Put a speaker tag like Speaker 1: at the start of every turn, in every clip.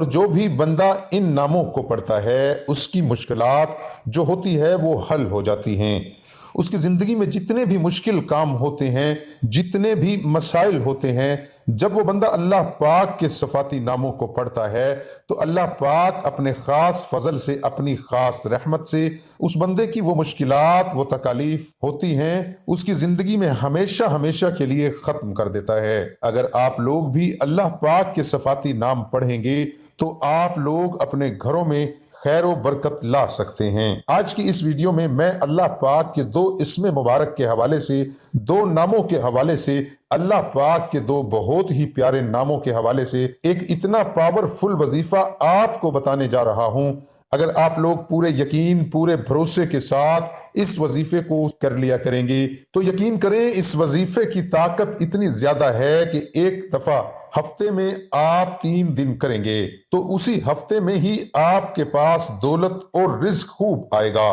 Speaker 1: और जो भी बंदा इन नामों को पढ़ता है उसकी मुश्किलात जो होती है वो हल हो जाती हैं। उसकी ज़िंदगी में जितने भी मुश्किल काम होते हैं, जितने भी मसाइल होते हैं, जब वो बंदा अल्लाह पाक के सफ़ाती नामों को पढ़ता है तो अल्लाह पाक अपने ख़ास फ़ज़ल से, अपनी ख़ास रहमत से उस बंदे की वो मुश्किलात, वो तकालीफ होती हैं, उसकी ज़िंदगी में हमेशा हमेशा के लिए ख़त्म कर देता है। अगर आप लोग भी अल्लाह पाक के सफ़ाती नाम पढ़ेंगे तो आप लोग अपने घरों में खैर व बरकत ला सकते हैं। आज की इस वीडियो में मैं अल्लाह पाक के दो इस्म मुबारक के हवाले से, दो नामों के हवाले से, अल्लाह पाक के दो बहुत ही प्यारे नामों के हवाले से एक इतना पावरफुल वजीफा आपको बताने जा रहा हूं। अगर आप लोग पूरे यकीन, पूरे भरोसे के साथ इस वजीफे को कर लिया करेंगे तो यकीन करें इस वजीफे की ताकत इतनी ज्यादा है कि एक दफा हफ्ते में आप 3 दिन करेंगे तो उसी हफ्ते में ही आपके पास दौलत और रिज्क खूब आएगा।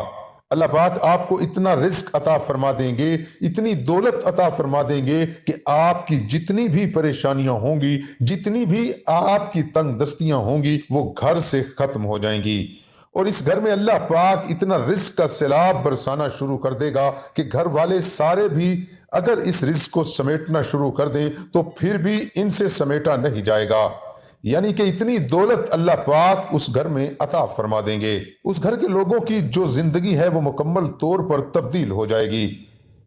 Speaker 1: अल्लाह पाक आपको इतना रिज्क अता फरमा देंगे, इतनी दौलत अता फरमा देंगे कि आपकी जितनी भी परेशानियां होंगी, जितनी भी आपकी तंग दस्तियां होंगी, वो घर से खत्म हो जाएंगी। और इस घर में अल्लाह पाक इतना रिज्क का सैलाब बरसाना शुरू कर देगा कि घर वाले सारे भी अगर इस रिज्क को समेटना शुरू कर दें तो फिर भी इनसे समेटा नहीं जाएगा। यानी कि इतनी दौलत अल्लाह पाक उस घर में अता फरमा देंगे। उस घर के लोगों की जो जिंदगी है वो मुकम्मल तौर पर तब्दील हो जाएगी।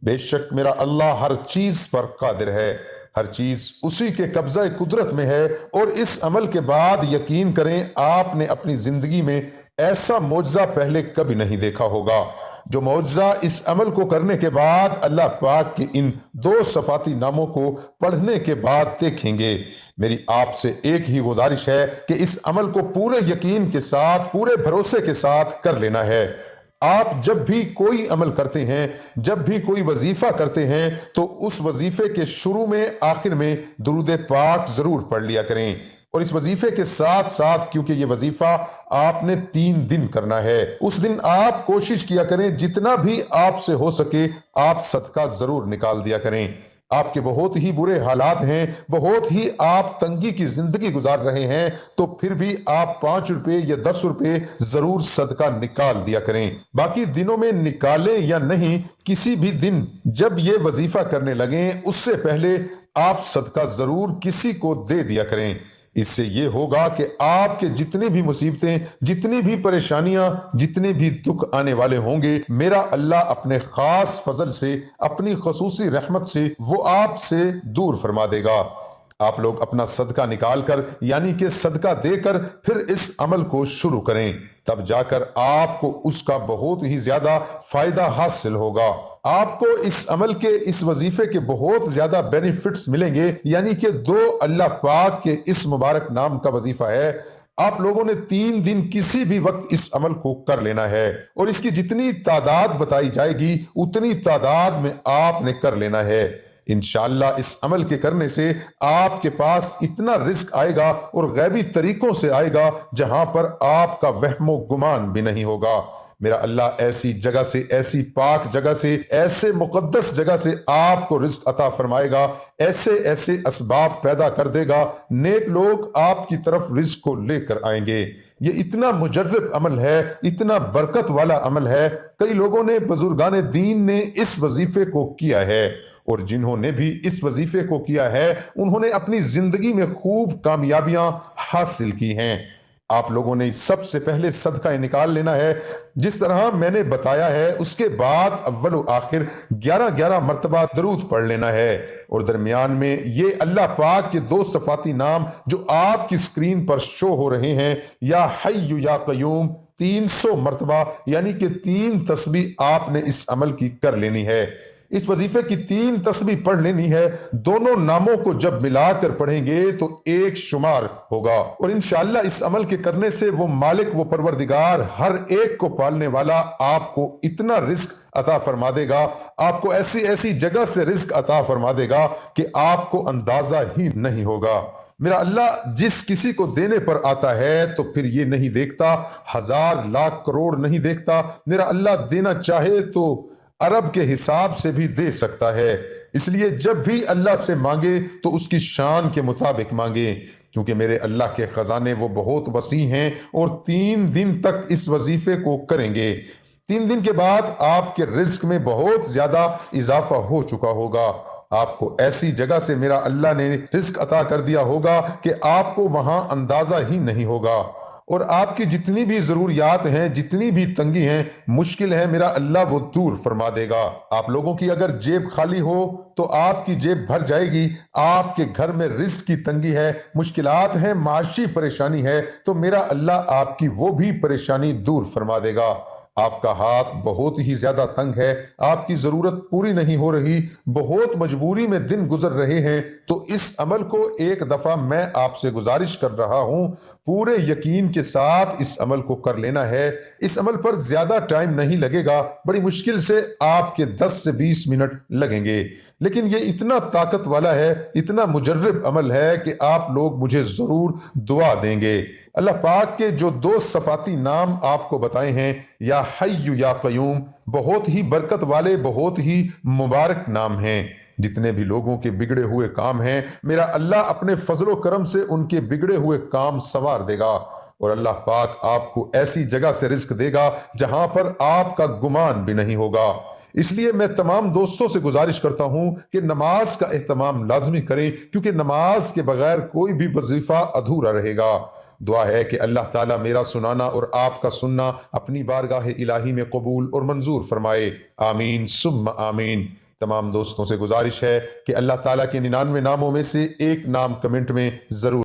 Speaker 1: बेशक मेरा अल्लाह हर चीज पर कादिर है, हर चीज उसी के कब्जा कुदरत में है। और इस अमल के बाद यकीन करें आपने अपनी जिंदगी में ऐसा मौजज़ा पहले कभी नहीं देखा होगा जो मौजज़ा इस अमल को करने के बाद, अल्लाह पाक के इन दो सफाती नामों को पढ़ने के बाद देखेंगे। मेरी आपसे एक ही गुजारिश है कि इस अमल को पूरे यकीन के साथ, पूरे भरोसे के साथ कर लेना है। आप जब भी कोई अमल करते हैं, जब भी कोई वजीफा करते हैं तो उस वजीफे के शुरू में, आखिर में दुरूद पाक जरूर पढ़ लिया करें। और इस वजीफे के साथ साथ, क्योंकि ये वजीफा आपने 3 दिन करना है, उस दिन आप कोशिश किया करें जितना भी आपसे हो सके आप सदका जरूर निकाल दिया करें। आपके बहुत ही बुरे हालात हैं, बहुत ही आप तंगी की जिंदगी गुजार रहे हैं, तो फिर भी आप 5 रुपए या 10 रुपए जरूर सदका निकाल दिया करें। बाकी दिनों में निकालें या नहीं, किसी भी दिन जब ये वजीफा करने लगें उससे पहले आप सदका जरूर किसी को दे दिया करें। इससे ये होगा कि आपके जितनी भी मुसीबतें, जितनी भी परेशानियां, जितने भी दुख आने वाले होंगे, मेरा अल्लाह अपने खास फजल से, अपनी खसूसी रहमत से वो आपसे दूर फरमा देगा। आप लोग अपना सदका निकाल कर, यानी कि सदका देकर फिर इस अमल को शुरू करें, तब जाकर आपको उसका बहुत ही ज्यादा फायदा हासिल होगा। आपको इस अमल के, इस वजीफे के बहुत ज्यादा बेनिफिट्स मिलेंगे। यानी कि दो अल्लाह पाक के इस मुबारक नाम का वजीफा है, आप लोगों ने 3 दिन किसी भी वक्त इस अमल को कर लेना है और इसकी जितनी तादाद बताई जाएगी उतनी तादाद में आपने कर लेना है। इंशाअल्लाह इस अमल के करने से आपके पास इतना रिस्क आएगा और गैबी तरीकों से आएगा जहां पर आपका वहमो गुमान भी नहीं होगा। मेरा अल्लाह ऐसी जगह से, ऐसी पाक जगह से, ऐसे मुकद्दस जगह से आपको रिस्क अता फरमाएगा, ऐसे ऐसे असबाब पैदा कर देगा, नेक लोग आपकी तरफ रिस्क को लेकर आएंगे। ये इतना मुजर्रब अमल है, इतना बरकत वाला अमल है। कई लोगों ने, बुजुर्गान दीन ने इस वजीफे को किया है और जिन्होंने भी इस वजीफे को किया है उन्होंने अपनी जिंदगी में खूब कामयाबियां हासिल की हैं। आप लोगों ने सबसे पहले सदका निकाल लेना है जिस तरह मैंने बताया है। उसके बाद अव्वल आखिर 11-11 मरतबा दरूद पढ़ लेना है और दरमियान में ये अल्लाह पाक के दो सफाती नाम जो आपकी स्क्रीन पर शो हो रहे हैं, या हय्यु या कयूम, 300 मरतबा, यानी कि 3 तस्बीह आपने इस अमल की कर लेनी है। इस वजीफे की 3 तस्बीह पढ़ लेनी है। दोनों नामों को जब मिलाकर पढ़ेंगे तो एक शुमार होगा और इंशाअल्लाह इस अमल के करने से वो मालिक, वो परवरदिगार, हर एक को पालने वाला आपको इतना रिस्क अता फरमा देगा, आपको ऐसी ऐसी जगह से रिस्क अता फरमा देगा कि आपको अंदाजा ही नहीं होगा। मेरा अल्लाह जिस किसी को देने पर आता है तो फिर ये नहीं देखता, 1000 लाख करोड़ नहीं देखता। मेरा अल्लाह देना चाहे तो अरब के हिसाब से भी दे सकता है। इसलिए जब भी अल्लाह से मांगे तो उसकी शान के मुताबिक मांगे, کیونکہ میرے اللہ کے خزانے وہ بہت وسیع ہیں اور 3 دن تک اس وظیفے کو کریں گے۔ 3 دن کے بعد آپ کے رزق میں بہت زیادہ اضافہ ہو چکا ہوگا۔ آپ کو ایسی جگہ سے میرا اللہ نے رزق عطا کر دیا ہوگا کہ آپ کو وہاں اندازہ ہی نہیں ہوگا، اور آپ کی جتنی بھی ضروریات ہیں، جتنی بھی تنگی ہیں، مشکل ہے، میرا اللہ وہ دور فرما دے گا۔ آپ لوگوں کی اگر جیب خالی ہو تو آپ کی جیب بھر جائے گی۔ آپ کے گھر میں رزق کی تنگی ہے، مشکلات ہیں، معاشی پریشانی ہے، تو میرا اللہ آپ کی وہ بھی پریشانی دور فرما دے گا۔ آپ کا ہاتھ بہت ہی زیادہ تنگ ہے، آپ کی ضرورت پوری نہیں ہو رہی، بہت مجبوری میں دن گزر رہے ہیں، تو اس عمل کو ایک دفعہ میں آپ سے گزارش کر رہا ہوں، پورے یقین کے ساتھ اس عمل کو کر لینا ہے۔ اس عمل پر زیادہ ٹائم نہیں لگے گا، بڑی مشکل سے آپ کے 10 سے 20 منٹ لگیں گے، لیکن یہ اتنا طاقت والا ہے، اتنا مجرب عمل ہے کہ آپ لوگ مجھے ضرور دعا دیں گے۔ اللہ پاک کے جو 2 صفاتی نام آپ کو بتائے ہیں، یا حی یا قیوم، بہت ہی برکت والے، بہت ہی مبارک نام ہیں۔ جتنے بھی لوگوں کے بگڑے ہوئے کام ہیں، میرا اللہ اپنے فضل و کرم سے ان کے بگڑے ہوئے کام سنوار دے گا، اور اللہ پاک آپ کو ایسی جگہ سے رزق دے گا جہاں پر آپ کا گمان بھی نہیں ہوگا۔ اس لیے میں تمام دوستوں سے گزارش کرتا ہوں کہ نماز کا اہتمام لازمی کریں، کیونکہ نماز کے بغیر کوئی بھی وظیفہ ادھورا رہے گا۔ دعا ہے کہ اللہ تعالیٰ میرا سنانا اور آپ کا سننا اپنی بارگاہ الہی میں قبول اور منظور فرمائے، آمین ثم آمین۔ تمام دوستوں سے گزارش ہے کہ اللہ تعالیٰ کے 99 ناموں میں سے ایک نام کمنٹ میں ضرور